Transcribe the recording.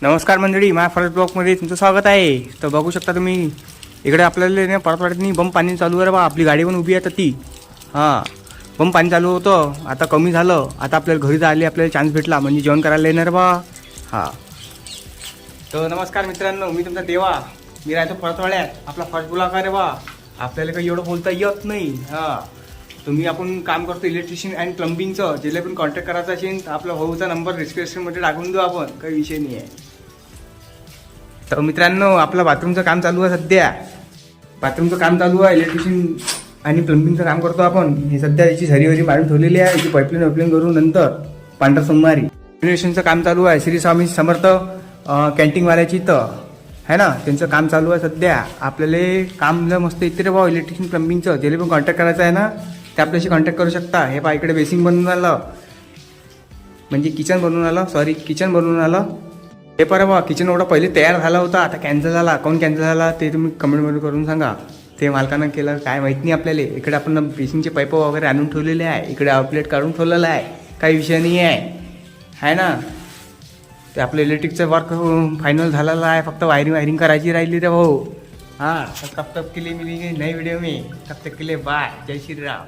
नमस्कार मंडळी, माझ्या फरक ब्लॉकमध्ये तुमचं स्वागत आहे. तर बघू शकता तुम्ही इकडे आपल्याला परतवाड्यात बंब पाणी चालू आहे बा. आपली गाडी पण उभी आहे तर ती बंब पाणी चालू होतं. आता कमी झालं. आता आपल्याला घरी जायला आपल्याला चान्स भेटला म्हणजे जेवण करायला येणार बा. तर नमस्कार मित्रांनो, मी तुमचा देवा. मी राहतो परतवाड्यात. आपला फर्स्ट ब्लॉक आहे रे बा. आपल्याला काही एवढं बोलता येत नाही. तुम्ही आपण काम करतो इलेक्ट्रिशियन अँड प्लंबिंगचं. ज्याला पण कॉन्टॅक्ट करायचा असेल तर आपला भाऊचा नंबर डिस्क्रिप्शनमध्ये टाकून देऊ आपण. काही विषय नाही आहे. तर मित्रांनो, आपलं बाथरूमचं काम चालू आहे सध्या. बाथरूमचं काम चालू आहे. इलेक्ट्रिशियन आणि प्लंबिंगचं काम करतो आपण. हे सध्या याची झरी मारून ठेवलेली आहे. याची पाईपलाईन करून नंतर पांढरा सोमवारी रिनोव्हेशनचं काम चालू आहे. श्री स्वामी समर्थ कॅन्टीनवाल्याची इथं है ना, त्यांचं काम चालू आहे सध्या. आपल्याला काम जर मस्त येते रे भाऊ इलेक्ट्रिशियन प्लंबिंगचं. ज्याला पण कॉन्टॅक्ट करायचं आहे ना ते आपल्याशी कॉन्टॅक्ट करू शकता. हे पहा, इकडे बेसिंग बनवून आलं, म्हणजे किचन बनवून आलं. हे बा, किचन एवढा पहिले तयार झाला होता, आता कॅन्सल झाला. काऊन कॅन्सल झाला ते तुम्ही कमेंटमध्ये करून सांगा. ते मालकानं केलं काय माहीत नाही आपल्याला. इकडे आपण बेसिंगचे पाईप वगैरे आणून ठेवलेले आहे. इकडे आउटलेट काढून ठेवलेलं आहे. काही विषय नाही आहे ना. ते आपलं इलेक्ट्रिकचं वर्क फायनल झालेलं आहे. फक्त वायरिंग करायची राहिली रे भाऊ. तब तक के लिए मिलेंगे नए वीडियो में. तब तक के लिए बाय. जय श्री राम.